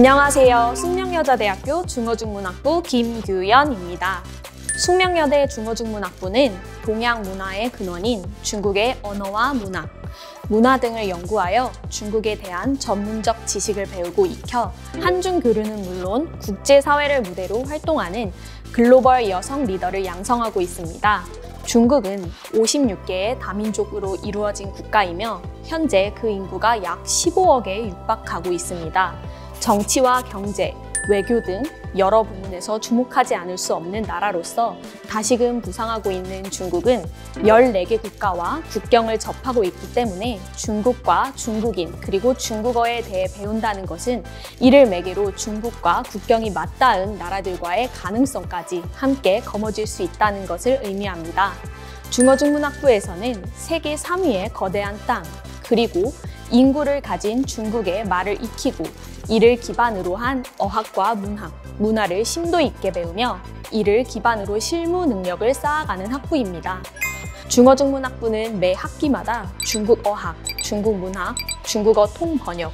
안녕하세요. 숙명여자대학교 중어중문학부 김규연입니다. 숙명여대 중어중문학부는 동양 문화의 근원인 중국의 언어와 문화 등을 연구하여 중국에 대한 전문적 지식을 배우고 익혀 한중 교류는 물론 국제사회를 무대로 활동하는 글로벌 여성 리더를 양성하고 있습니다. 중국은 56개의 다민족으로 이루어진 국가이며 현재 그 인구가 약 15억에 육박하고 있습니다. 정치와 경제, 외교 등 여러 부문에서 주목하지 않을 수 없는 나라로서 다시금 부상하고 있는 중국은 14개 국가와 국경을 접하고 있기 때문에 중국과 중국인 그리고 중국어에 대해 배운다는 것은 이를 매개로 중국과 국경이 맞닿은 나라들과의 가능성까지 함께 거머쥘 수 있다는 것을 의미합니다. 중어중문학부에서는 세계 3위의 거대한 땅, 그리고 인구를 가진 중국의 말을 익히고 이를 기반으로 한 어학과 문화를 심도 있게 배우며 이를 기반으로 실무 능력을 쌓아가는 학부입니다. 중어중문학부는 매 학기마다 중국 어학, 중국 문학, 중국어 통번역,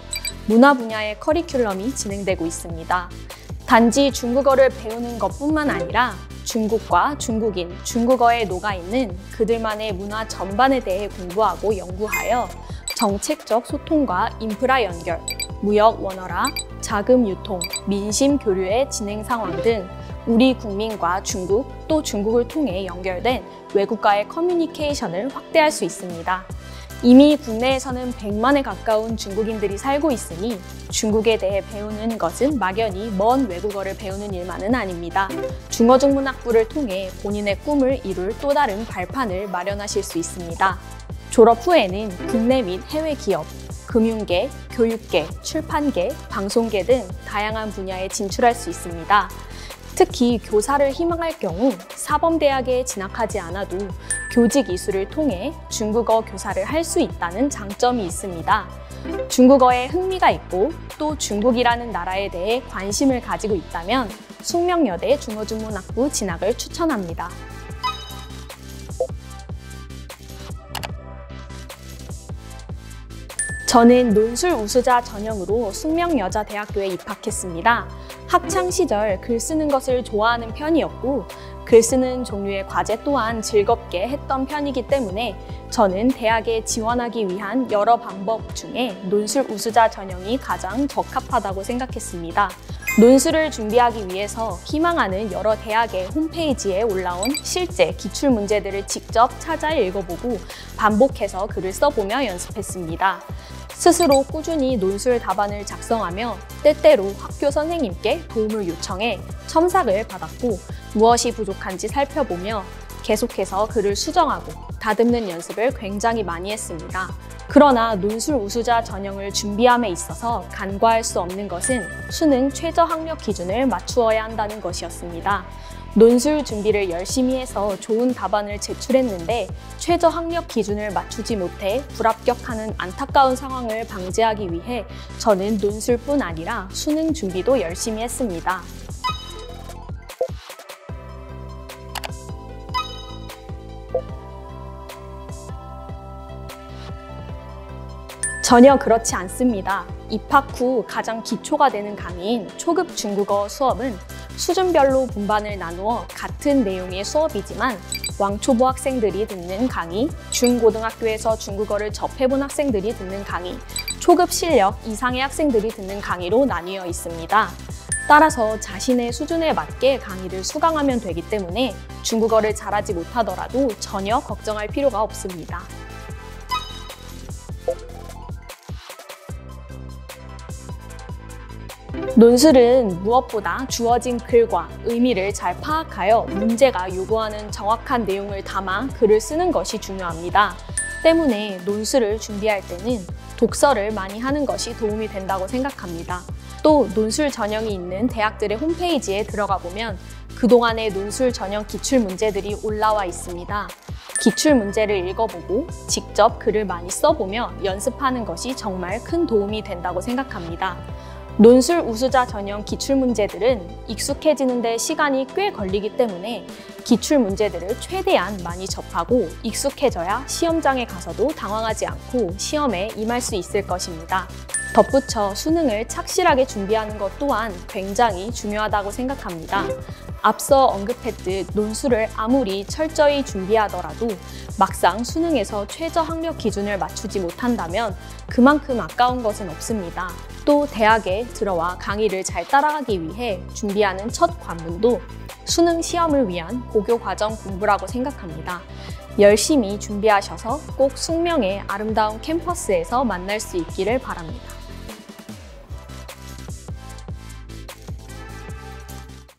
문화 분야의 커리큘럼이 진행되고 있습니다. 단지 중국어를 배우는 것뿐만 아니라 중국과 중국인, 중국어에 녹아있는 그들만의 문화 전반에 대해 공부하고 연구하여 정책적 소통과 인프라 연결, 무역 원활화, 자금 유통, 민심 교류의 진행 상황 등 우리 국민과 중국, 또 중국을 통해 연결된 외국과의 커뮤니케이션을 확대할 수 있습니다. 이미 국내에서는 100만에 가까운 중국인들이 살고 있으니 중국에 대해 배우는 것은 막연히 먼 외국어를 배우는 일만은 아닙니다. 중어중문학부를 통해 본인의 꿈을 이룰 또 다른 발판을 마련하실 수 있습니다. 졸업 후에는 국내 및 해외 기업, 금융계, 교육계, 출판계, 방송계 등 다양한 분야에 진출할 수 있습니다. 특히 교사를 희망할 경우 사범대학에 진학하지 않아도 교직 이수를 통해 중국어 교사를 할 수 있다는 장점이 있습니다. 중국어에 흥미가 있고 또 중국이라는 나라에 대해 관심을 가지고 있다면 숙명여대 중어중문학부 진학을 추천합니다. 저는 논술 우수자 전형으로 숙명여자대학교에 입학했습니다. 학창시절 글 쓰는 것을 좋아하는 편이었고 글 쓰는 종류의 과제 또한 즐겁게 했던 편이기 때문에 저는 대학에 지원하기 위한 여러 방법 중에 논술 우수자 전형이 가장 적합하다고 생각했습니다. 논술을 준비하기 위해서 희망하는 여러 대학의 홈페이지에 올라온 실제 기출문제들을 직접 찾아 읽어보고 반복해서 글을 써보며 연습했습니다. 스스로 꾸준히 논술 답안을 작성하며 때때로 학교 선생님께 도움을 요청해 첨삭을 받았고 무엇이 부족한지 살펴보며 계속해서 글을 수정하고 다듬는 연습을 굉장히 많이 했습니다. 그러나 논술 우수자 전형을 준비함에 있어서 간과할 수 없는 것은 수능 최저 학력 기준을 맞추어야 한다는 것이었습니다. 논술 준비를 열심히 해서 좋은 답안을 제출했는데 최저 학력 기준을 맞추지 못해 불합격하는 안타까운 상황을 방지하기 위해 저는 논술뿐 아니라 수능 준비도 열심히 했습니다. 전혀 그렇지 않습니다. 입학 후 가장 기초가 되는 강의인 초급 중국어 수업은 수준별로 분반을 나누어 같은 내용의 수업이지만 왕초보 학생들이 듣는 강의, 중고등학교에서 중국어를 접해본 학생들이 듣는 강의, 초급 실력 이상의 학생들이 듣는 강의로 나뉘어 있습니다. 따라서 자신의 수준에 맞게 강의를 수강하면 되기 때문에 중국어를 잘하지 못하더라도 전혀 걱정할 필요가 없습니다. 논술은 무엇보다 주어진 글과 의미를 잘 파악하여 문제가 요구하는 정확한 내용을 담아 글을 쓰는 것이 중요합니다. 때문에 논술을 준비할 때는 독서를 많이 하는 것이 도움이 된다고 생각합니다. 또 논술 전형이 있는 대학들의 홈페이지에 들어가 보면 그동안의 논술 전형 기출문제들이 올라와 있습니다. 기출문제를 읽어보고 직접 글을 많이 써보며 연습하는 것이 정말 큰 도움이 된다고 생각합니다. 논술 우수자 전형 기출문제들은 익숙해지는 데 시간이 꽤 걸리기 때문에 기출문제들을 최대한 많이 접하고 익숙해져야 시험장에 가서도 당황하지 않고 시험에 임할 수 있을 것입니다. 덧붙여 수능을 착실하게 준비하는 것 또한 굉장히 중요하다고 생각합니다. 앞서 언급했듯 논술을 아무리 철저히 준비하더라도 막상 수능에서 최저 학력 기준을 맞추지 못한다면 그만큼 아까운 것은 없습니다. 또 대학에 들어와 강의를 잘 따라가기 위해 준비하는 첫 관문도 수능 시험을 위한 고교 과정 공부라고 생각합니다. 열심히 준비하셔서 꼭 숙명의 아름다운 캠퍼스에서 만날 수 있기를 바랍니다.